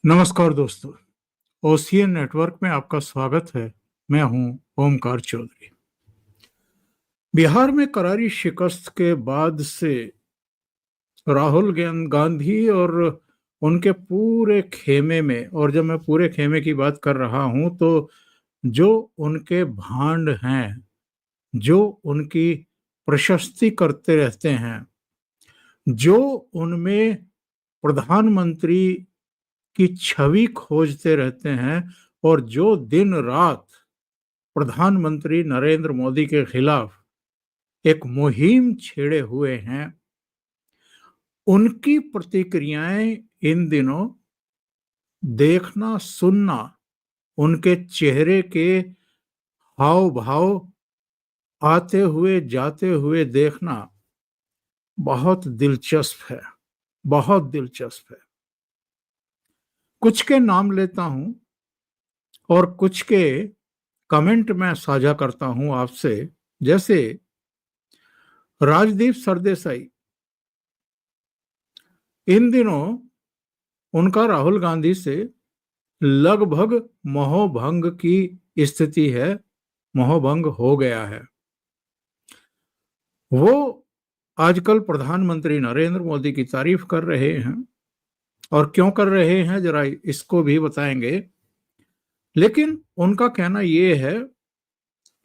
नमस्कार दोस्तों। Ocean network में आपका स्वागत है। मैं हूं ओमकार चौधरी। बिहार में करारी शिकस्त के बाद से राहुल गांधी और उनके पूरे खेमे में, और जब मैं पूरे खेमे की बात कर रहा हूं तो जो उनके भांड हैं, जो उनकी प्रशस्ति करते रहते हैं, जो उनमें प्रधानमंत्री की छवि खोजते रहते हैं, और जो दिन रात प्रधानमंत्री नरेंद्र मोदी के खिलाफ एक मुहिम छेड़े हुए हैं, उनकी प्रतिक्रियाएं इन दिनों देखना, सुनना, उनके चेहरे के हाव भाव आते हुए जाते हुए देखना बहुत दिलचस्प है, बहुत दिलचस्प है। कुछ के नाम लेता हूं और कुछ के कमेंट में साझा करता हूं आपसे। जैसे राजदीप सरदेसाई, इन दिनों उनका राहुल गांधी से लगभग मोहभंग की स्थिति है, मोहभंग हो गया है। वो आजकल प्रधानमंत्री नरेंद्र मोदी की तारीफ कर रहे हैं, और क्यों कर रहे हैं जरा इसको भी बताएंगे। लेकिन उनका कहना ये है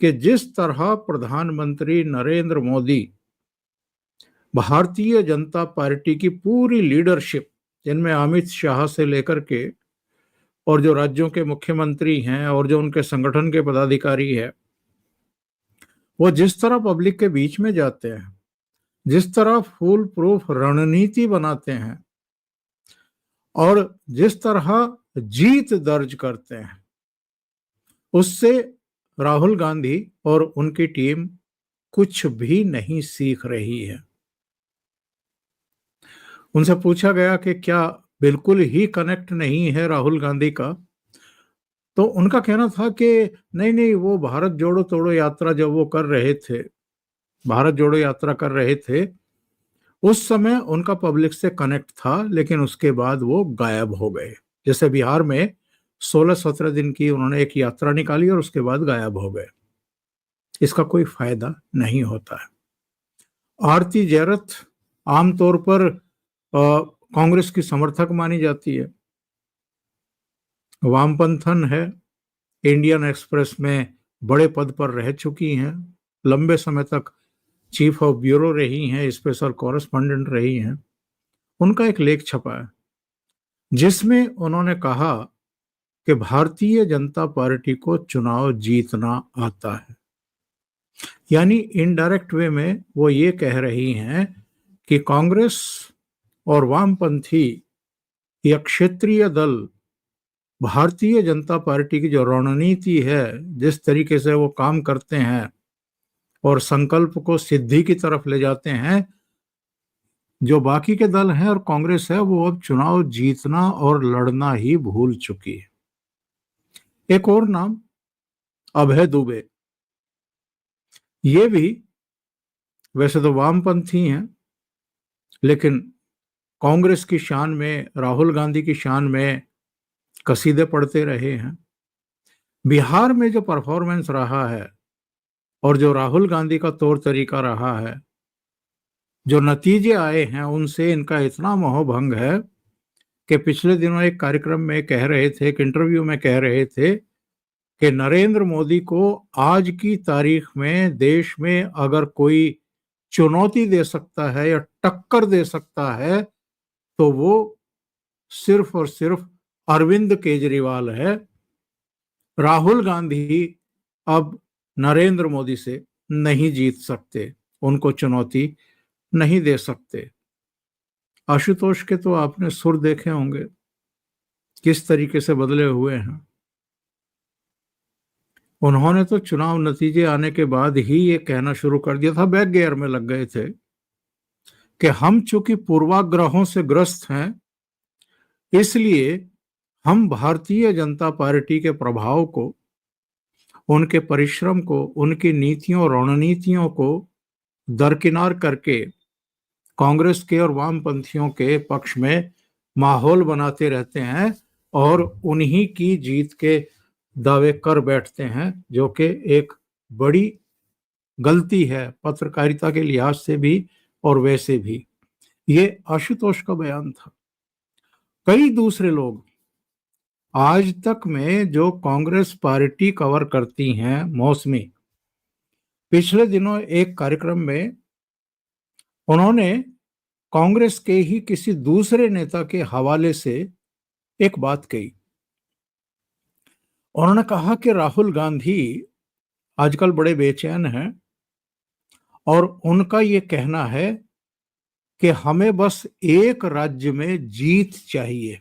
कि जिस तरह प्रधानमंत्री नरेंद्र मोदी भारतीय जनता पार्टी की पूरी लीडरशिप, जिनमें अमित शाह से लेकर के और जो राज्यों के मुख्यमंत्री हैं और जो उनके संगठन के पदाधिकारी हैं, वो जिस तरह पब्लिक के बीच में जाते हैं, जिस तरह फूल प्रूफ रणनीति बनाते हैं और जिस तरह जीत दर्ज करते हैं, उससे राहुल गांधी और उनकी टीम कुछ भी नहीं सीख रही है। उनसे पूछा गया कि क्या बिल्कुल ही कनेक्ट नहीं है राहुल गांधी का, तो उनका कहना था कि नहीं नहीं, वो भारत जोड़ो तोड़ो यात्रा जब वो कर रहे थे, भारत जोड़ो यात्रा कर रहे थे, उस समय उनका पब्लिक से कनेक्ट था, लेकिन उसके बाद वो गायब हो गए। जैसे बिहार में 16-17 दिन की उन्होंने एक यात्रा निकाली और उसके बाद गायब हो गए। इसका कोई फायदा नहीं होता है। आरती जैरथ आमतौर पर कांग्रेस की समर्थक मानी जाती है, वामपंथन है, इंडियन एक्सप्रेस में बड़े पद पर रह चुकी हैं, लंबे समय तक चीफ ऑफ ब्यूरो रही हैं, स्पेशल कॉरेस्पॉन्डेंट रही हैं। उनका एक लेख छपा है जिसमें उन्होंने कहा कि भारतीय जनता पार्टी को चुनाव जीतना आता है। यानी इनडायरेक्ट वे में वो ये कह रही हैं कि कांग्रेस और वामपंथी या क्षेत्रीय दल भारतीय जनता पार्टी की जो रणनीति है, जिस तरीके से वो काम करते हैं और संकल्प को सिद्धि की तरफ ले जाते हैं, जो बाकी के दल हैं और कांग्रेस है, वो अब चुनाव जीतना और लड़ना ही भूल चुकी है। एक और नाम, अभय दुबे। ये भी वैसे तो वामपंथी हैं, लेकिन कांग्रेस की शान में, राहुल गांधी की शान में कसीदे पढ़ते रहे हैं। बिहार में जो परफॉर्मेंस रहा है और जो राहुल गांधी का तौर तरीका रहा है, जो नतीजे आए हैं, उनसे इनका इतना मोहभंग है कि पिछले दिनों एक कार्यक्रम में कह रहे थे, एक इंटरव्यू में कह रहे थे कि नरेंद्र मोदी को आज की तारीख में देश में अगर कोई चुनौती दे सकता है या टक्कर दे सकता है तो वो सिर्फ और सिर्फ अरविंद केजरीवाल है। राहुल गांधी अब नरेंद्र मोदी से नहीं जीत सकते, उनको चुनौती नहीं दे सकते। आशुतोष के तो आपने सुर देखे होंगे, किस तरीके से बदले हुए हैं। उन्होंने तो चुनाव नतीजे आने के बाद ही ये कहना शुरू कर दिया था, बैक गियर में लग गए थे कि हम चूंकि पूर्वाग्रहों से ग्रस्त हैं, इसलिए हम भारतीय जनता पार्टी के प्रभाव को, उनके परिश्रम को, उनकी नीतियों रणनीतियों को दरकिनार करके कांग्रेस के और वामपंथियों के पक्ष में माहौल बनाते रहते हैं और उन्हीं की जीत के दावे कर बैठते हैं, जो कि एक बड़ी गलती है पत्रकारिता के लिहाज से भी और वैसे भी। ये आशुतोष का बयान था। कई दूसरे लोग आज तक में जो कांग्रेस पार्टी कवर करती हैं, मौसमी, पिछले दिनों एक कार्यक्रम में उन्होंने कांग्रेस के ही किसी दूसरे नेता के हवाले से एक बात कही। उन्होंने कहा कि राहुल गांधी आजकल बड़े बेचैन हैं और उनका ये कहना है कि हमें बस एक राज्य में जीत चाहिए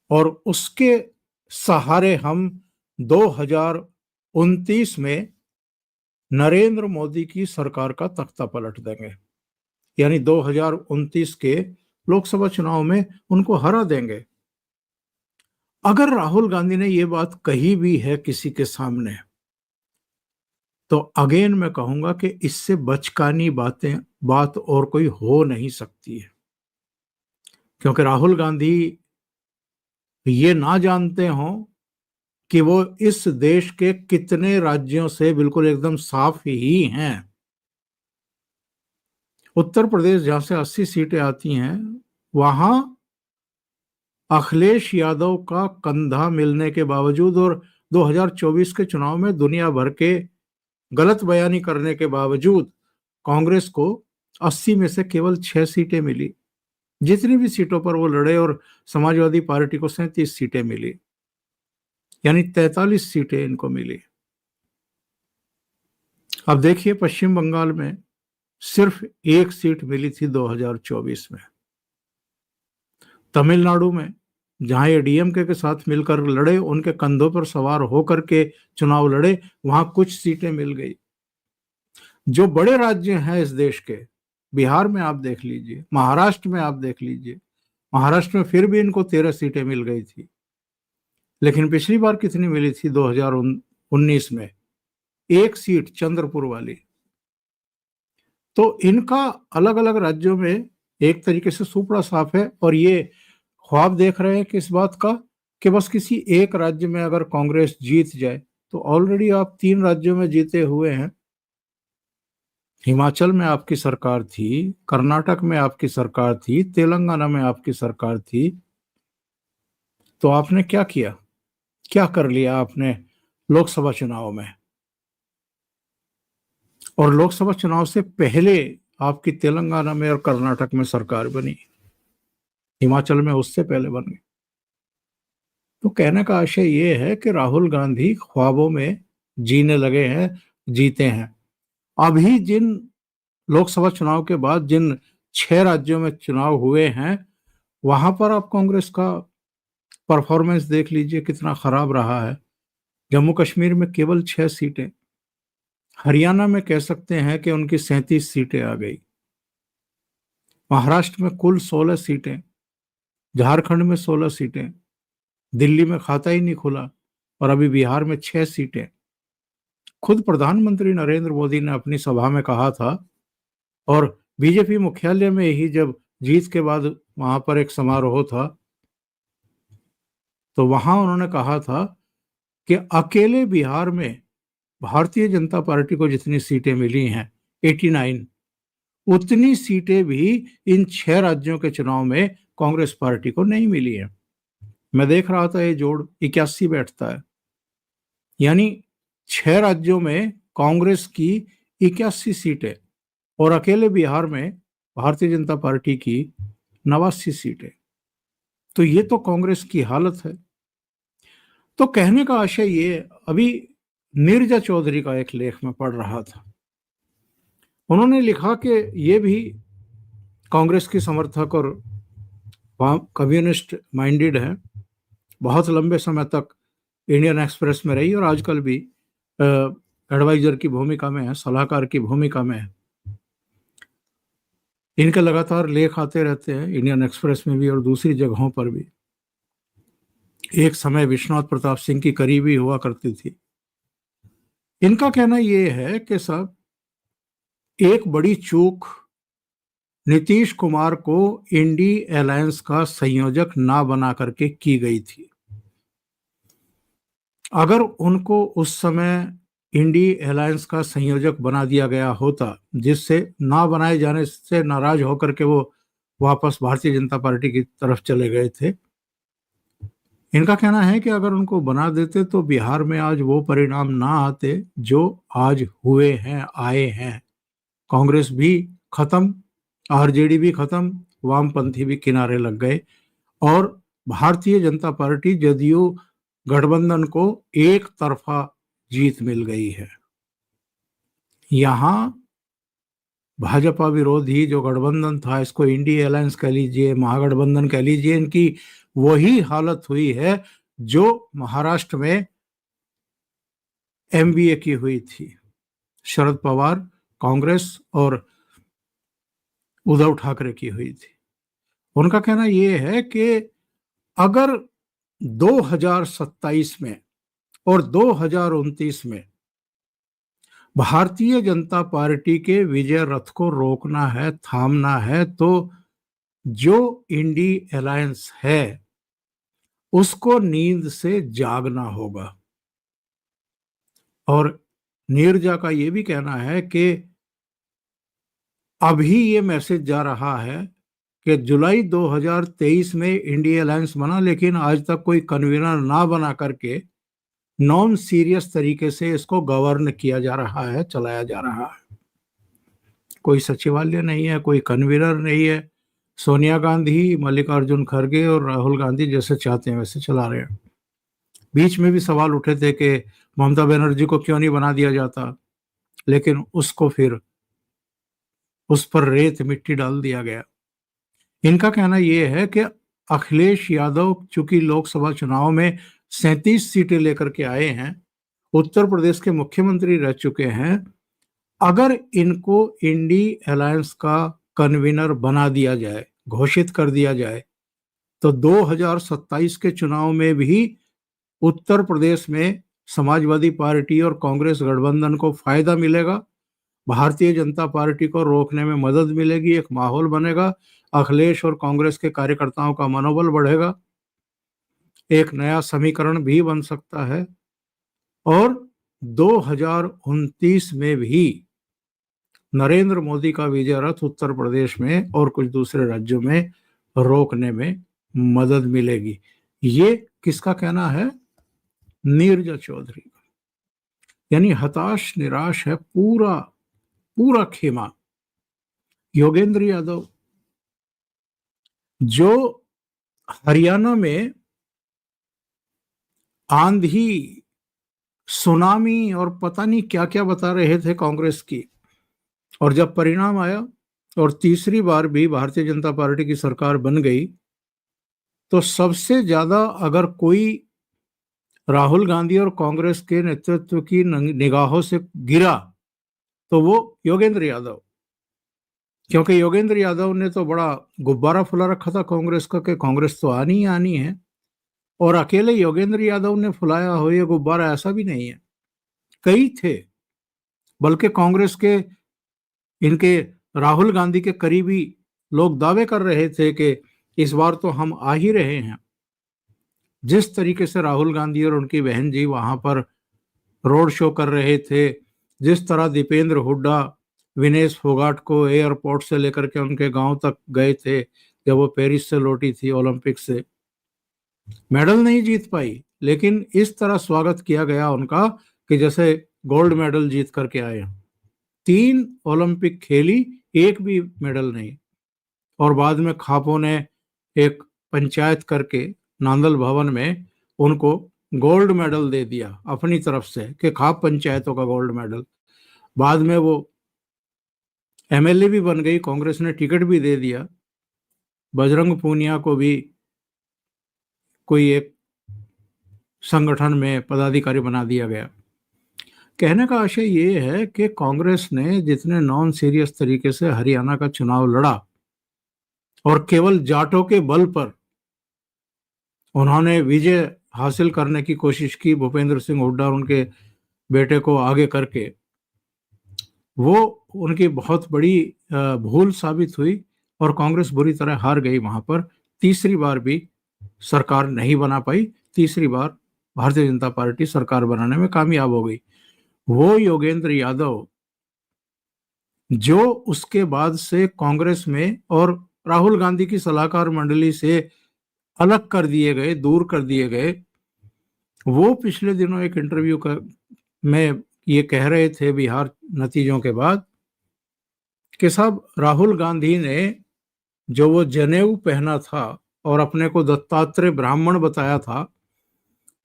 और उसके सहारे हम 2029 में नरेंद्र मोदी की सरकार का तख्ता पलट देंगे, यानी 2029 के लोकसभा चुनाव में उनको हरा देंगे। अगर राहुल गांधी ने यह बात कही भी है किसी के सामने, तो अगेन मैं कहूंगा कि इससे बचकानी बात और कोई हो नहीं सकती है, क्योंकि राहुल गांधी ये ना जानते हो कि वो इस देश के कितने राज्यों से बिल्कुल एकदम साफ ही हैं। उत्तर प्रदेश जहां से 80 सीटें आती हैं, वहां अखिलेश यादव का कंधा मिलने के बावजूद और 2024 के चुनाव में दुनिया भर के गलत बयानी करने के बावजूद कांग्रेस को 80 में से केवल 6 सीटें मिली, जितनी भी सीटों पर वो लड़े, और समाजवादी पार्टी को 37 सीटें मिली, यानी 43 सीटें इनको मिली। अब देखिए, पश्चिम बंगाल में सिर्फ एक सीट मिली थी 2024 में। तमिलनाडु में जहां ये डीएमके के साथ मिलकर लड़े, उनके कंधों पर सवार होकर के चुनाव लड़े, वहां कुछ सीटें मिल गई। जो बड़े राज्य हैं इस देश के, बिहार में आप देख लीजिए, महाराष्ट्र में आप देख लीजिए, महाराष्ट्र में फिर भी इनको 13 सीटें मिल गई थी। लेकिन पिछली बार कितनी मिली थी 2019 में? एक सीट, चंद्रपुर वाली। तो इनका अलग अलग राज्यों में एक तरीके से सुपड़ा साफ है, और ये ख्वाब देख रहे हैं कि इस बात का कि बस किसी एक राज्य में अगर कांग्रेस जीत जाए, तो ऑलरेडी आप 3 राज्यों में जीते हुए हैं। हिमाचल में आपकी सरकार थी, कर्नाटक में आपकी सरकार थी, तेलंगाना में आपकी सरकार थी। तो आपने क्या किया, क्या कर लिया आपने लोकसभा चुनाव में? और लोकसभा चुनाव से पहले आपकी तेलंगाना में और कर्नाटक में सरकार बनी, हिमाचल में उससे पहले बन गई। तो कहने का आशय ये है कि राहुल गांधी ख्वाबों में जीने लगे हैं, जीते हैं। अभी जिन लोकसभा चुनाव के बाद जिन 6 राज्यों में चुनाव हुए हैं, वहां पर आप कांग्रेस का परफॉर्मेंस देख लीजिए कितना खराब रहा है। जम्मू कश्मीर में केवल 6 सीटें, हरियाणा में कह सकते हैं कि उनकी 37 सीटें आ गई, महाराष्ट्र में कुल 16 सीटें, झारखंड में 16 सीटें, दिल्ली में खाता ही नहीं खुला, और अभी बिहार में 6 सीटें। खुद प्रधानमंत्री नरेंद्र मोदी ने अपनी सभा में कहा था, और बीजेपी मुख्यालय में ही जब जीत के बाद वहां पर एक समारोह था, तो वहां उन्होंने कहा था कि अकेले बिहार में भारतीय जनता पार्टी को जितनी सीटें मिली हैं 89, उतनी सीटें भी इन 6 राज्यों के चुनाव में कांग्रेस पार्टी को नहीं मिली है। मैं देख रहा था, ये जोड़ 81 बैठता है, यानी 6 राज्यों में कांग्रेस की 81 सीटें और अकेले बिहार में भारतीय जनता पार्टी की 89 सीटें। तो ये तो कांग्रेस की हालत है। तो कहने का आशय ये, अभी नीरजा चौधरी का एक लेख में पढ़ रहा था, उन्होंने लिखा कि ये भी कांग्रेस की समर्थक और कम्युनिस्ट माइंडेड है, बहुत लंबे समय तक इंडियन एक्सप्रेस में रही और आजकल भी एडवाइजर की भूमिका में है, सलाहकार की भूमिका में है। इनके लगातार लेख आते रहते हैं, इंडियन एक्सप्रेस में भी और दूसरी जगहों पर भी। एक समय विश्वनाथ प्रताप सिंह की करीबी हुआ करती थी। इनका कहना यह है कि साहब, एक बड़ी चूक नीतीश कुमार को इंडी अलायंस का संयोजक ना बना करके की गई थी। अगर उनको उस समय इंडी अलायंस का संयोजक बना दिया गया होता, जिससे ना बनाए जाने से नाराज होकर के वो वापस भारतीय जनता पार्टी की तरफ चले गए थे, इनका कहना है कि अगर उनको बना देते तो बिहार में आज वो परिणाम ना आते जो आज हुए हैं, आए हैं। कांग्रेस भी खत्म, आरजेडी भी खत्म, वामपंथी भी किनारे लग गए और भारतीय जनता पार्टी जदयू गठबंधन को एक तरफा जीत मिल गई है। यहां भाजपा विरोधी जो गठबंधन था, इसको इंडी अलायंस कह लीजिए, महागठबंधन कह लीजिए, इनकी वही हालत हुई है जो महाराष्ट्र में एमबीए की हुई थी। शरद पवार, कांग्रेस और उद्धव ठाकरे की हुई थी। उनका कहना यह है कि अगर 2027 में और 2029 में भारतीय जनता पार्टी के विजय रथ को रोकना है, थामना है, तो जो इंडी अलायंस है उसको नींद से जागना होगा। और नीरजा का ये भी कहना है कि अभी ये मैसेज जा रहा है कि जुलाई 2023 में इंडी अलायंस बना, लेकिन आज तक कोई कन्वीनर ना बना करके नॉन सीरियस तरीके से इसको गवर्न किया जा रहा है, चलाया जा रहा है। कोई सचिवालय नहीं है, कोई कन्वीनर नहीं है। सोनिया गांधी, मल्लिकार्जुन खड़गे और राहुल गांधी जैसे चाहते हैं वैसे चला रहे हैं। बीच में भी सवाल उठे थे कि ममता बनर्जी को क्यों नहीं बना दिया जाता, लेकिन उसको फिर उस पर रेत मिट्टी डाल दिया गया। इनका कहना यह है कि अखिलेश यादव चूंकि लोकसभा चुनाव में 37 सीटें लेकर के आए हैं, उत्तर प्रदेश के मुख्यमंत्री रह चुके हैं, अगर इनको इंडी अलायंस का कन्वीनर बना दिया जाए, घोषित कर दिया जाए, तो 2027 के चुनाव में भी उत्तर प्रदेश में समाजवादी पार्टी और कांग्रेस गठबंधन को फायदा मिलेगा, भारतीय जनता पार्टी को रोकने में मदद मिलेगी, एक माहौल बनेगा, अखिलेश और कांग्रेस के कार्यकर्ताओं का मनोबल बढ़ेगा, एक नया समीकरण भी बन सकता है और 2029 में भी नरेंद्र मोदी का विजय रथ उत्तर प्रदेश में और कुछ दूसरे राज्यों में रोकने में मदद मिलेगी। ये किसका कहना है? नीरजा चौधरी का। यानी हताश निराश है पूरा पूरा खेमा। योगेंद्र यादव जो हरियाणा में आंधी, सुनामी और पता नहीं क्या क्या बता रहे थे कांग्रेस की, और जब परिणाम आया और तीसरी बार भी भारतीय जनता पार्टी की सरकार बन गई, तो सबसे ज्यादा अगर कोई राहुल गांधी और कांग्रेस के नेतृत्व की निगाहों से गिरा तो वो योगेंद्र यादव, क्योंकि योगेंद्र यादव ने तो बड़ा गुब्बारा फुला रखा था कांग्रेस का कि कांग्रेस तो आनी ही आनी है, और अकेले योगेंद्र यादव ने फुलाया हो ये गुब्बारा ऐसा भी नहीं है, कई थे। बल्कि कांग्रेस के इनके राहुल गांधी के करीबी लोग दावे कर रहे थे कि इस बार तो हम आ ही रहे हैं। जिस तरीके से राहुल गांधी और उनकी बहन जी वहां पर रोड शो कर रहे थे, जिस तरह दीपेंद्र हुड्डा विनेश फोगाट को एयरपोर्ट से लेकर के उनके गांव तक गए थे जब वो पेरिस से लौटी थी ओलंपिक से, मेडल नहीं जीत पाई, लेकिन इस तरह स्वागत किया गया उनका कि जैसे गोल्ड मेडल जीत करके आए। 3 ओलंपिक खेली, एक भी मेडल नहीं। और बाद में खापों ने एक पंचायत करके नांदल भवन में उनको गोल्ड मेडल दे दिया अपनी तरफ से कि खाप पंचायतों का गोल्ड मेडल। बाद में वो एमएलए भी बन गई, कांग्रेस ने टिकट भी दे दिया। बजरंग पूनिया को भी कोई एक संगठन में पदाधिकारी बना दिया गया। कहने का आशय ये है कि कांग्रेस ने जितने नॉन सीरियस तरीके से हरियाणा का चुनाव लड़ा और केवल जाटों के बल पर उन्होंने विजय हासिल करने की कोशिश की, भूपेंद्र सिंह हुड्डा और उनके बेटे को आगे करके, वो उनकी बहुत बड़ी भूल साबित हुई। और कांग्रेस बुरी तरह हार गई वहां पर। तीसरी बार भी सरकार नहीं बना पाई। तीसरी बार भारतीय जनता पार्टी सरकार बनाने में कामयाब हो गई। वो योगेंद्र यादव जो उसके बाद से कांग्रेस में और राहुल गांधी की सलाहकार मंडली से अलग कर दिए गए, दूर कर दिए गए, वो पिछले दिनों एक इंटरव्यू में ये कह रहे थे बिहार नतीजों के बाद कि साहब राहुल गांधी ने जो वो जनेऊ पहना था और अपने को दत्तात्रेय ब्राह्मण बताया था,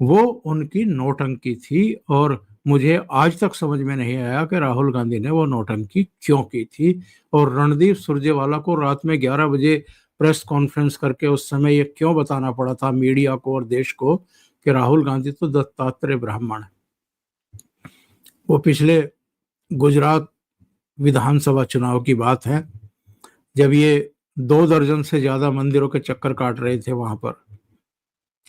वो उनकी नौटंकी थी। और मुझे आज तक समझ में नहीं आया कि राहुल गांधी ने वो नौटंकी क्यों की थी। और रणदीप सुरजेवाला को रात में 11 बजे प्रेस कॉन्फ्रेंस करके उस समय ये क्यों बताना पड़ा था मीडिया को और देश को कि राहुल गांधी तो दत्तात्रेय ब्राह्मण है। वो पिछले गुजरात विधानसभा चुनाव की बात है, जब ये 2 दर्जन से ज्यादा मंदिरों के चक्कर काट रहे थे वहां पर।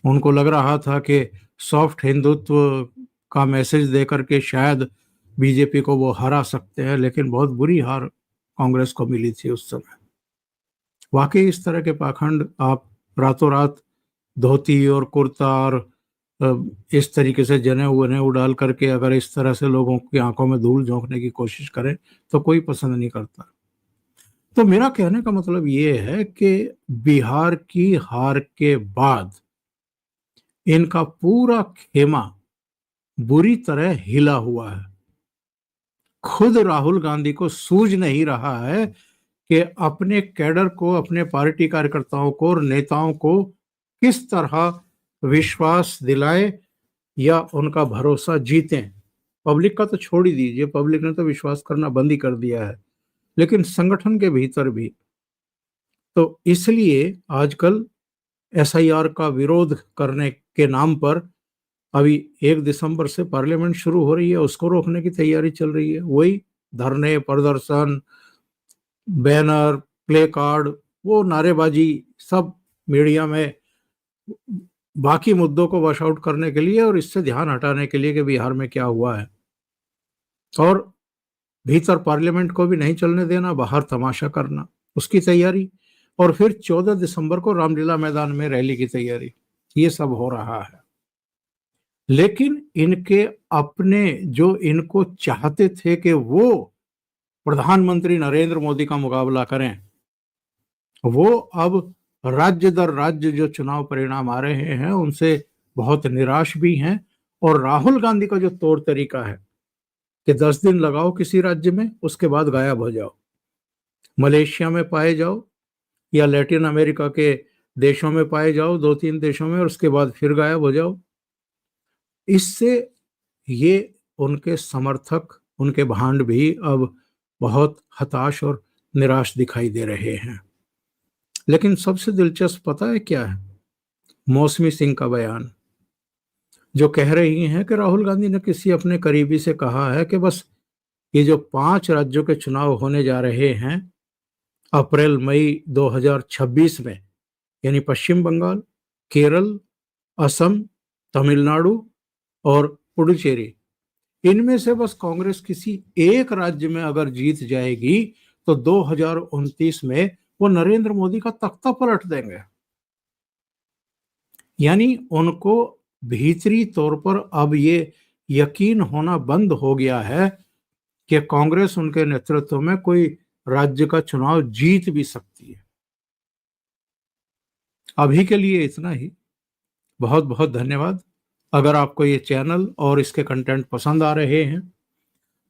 उनको लग रहा था कि सॉफ्ट हिंदुत्व का मैसेज देकर के शायद बीजेपी को वो हरा सकते हैं, लेकिन बहुत बुरी हार कांग्रेस को मिली थी उस समय। वाकई इस तरह के पाखंड आप रातों रात धोती और कुर्ता और इस तरीके से जनेऊ डाल करके अगर इस तरह से लोगों की आंखों में धूल झोंकने की कोशिश करें तो कोई पसंद नहीं करता। तो मेरा कहने का मतलब ये है कि बिहार की हार के बाद इनका पूरा खेमा बुरी तरह हिला हुआ है। खुद राहुल गांधी को सूझ नहीं रहा है कि अपने कैडर को, अपने पार्टी कार्यकर्ताओं को और नेताओं को किस तरह विश्वास दिलाए या उनका भरोसा जीतें। पब्लिक का तो छोड़ ही दीजिए, पब्लिक ने तो विश्वास करना बंद ही कर दिया है, लेकिन संगठन के भीतर भी। तो इसलिए आजकल एसआईआर का विरोध करने के नाम पर अभी 1 दिसंबर से पार्लियामेंट शुरू हो रही है, उसको रोकने की तैयारी चल रही है। वही धरने, प्रदर्शन, बैनर, प्ले कार्ड, वो नारेबाजी, सब मीडिया में बाकी मुद्दों को वॉश आउट करने के लिए और इससे ध्यान हटाने के लिए कि बिहार में क्या हुआ है। और भीतर पार्लियामेंट को भी नहीं चलने देना, बाहर तमाशा करना, उसकी तैयारी। और फिर 14 दिसंबर को रामलीला मैदान में रैली की तैयारी। ये सब हो रहा है। लेकिन इनके अपने जो इनको चाहते थे कि वो प्रधानमंत्री नरेंद्र मोदी का मुकाबला करें, वो अब राज्य दर राज्य जो चुनाव परिणाम आ रहे हैं उनसे बहुत निराश भी हैं। और राहुल गांधी का जो तौर तरीका है कि 10 दिन लगाओ किसी राज्य में, उसके बाद गायब हो जाओ, मलेशिया में पाए जाओ या लैटिन अमेरिका के देशों में पाए जाओ, 2-3 देशों में, और उसके बाद फिर गायब हो जाओ। इससे ये उनके समर्थक, उनके भांड भी अब बहुत हताश और निराश दिखाई दे रहे हैं। लेकिन सबसे दिलचस्प पता है क्या है? मौसमी सिंह का बयान, जो कह रही हैं कि राहुल गांधी ने किसी अपने करीबी से कहा है कि बस ये जो 5 राज्यों के चुनाव होने जा रहे हैं अप्रैल मई 2026 में, यानी पश्चिम बंगाल, केरल, असम, तमिलनाडु और पुडुचेरी, इनमें से बस कांग्रेस किसी एक राज्य में अगर जीत जाएगी तो 2029 में वो नरेंद्र मोदी का तख्ता पलट देंगे। यानी उनको भीतरी तौर पर अब ये यकीन होना बंद हो गया है कि कांग्रेस उनके नेतृत्व में कोई राज्य का चुनाव जीत भी सकती है। अभी के लिए इतना ही। बहुत बहुत धन्यवाद। अगर आपको ये चैनल और इसके कंटेंट पसंद आ रहे हैं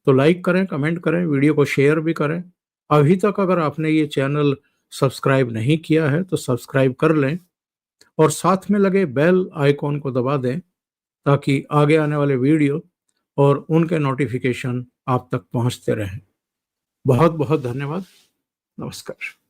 तो लाइक करें, कमेंट करें, वीडियो को शेयर भी करें। अभी तक अगर आपने ये चैनल सब्सक्राइब नहीं किया है तो सब्सक्राइब कर लें और साथ में लगे बेल आइकॉन को दबा दें ताकि आगे आने वाले वीडियो और उनके नोटिफिकेशन आप तक पहुंचते रहें। बहुत बहुत धन्यवाद। नमस्कार।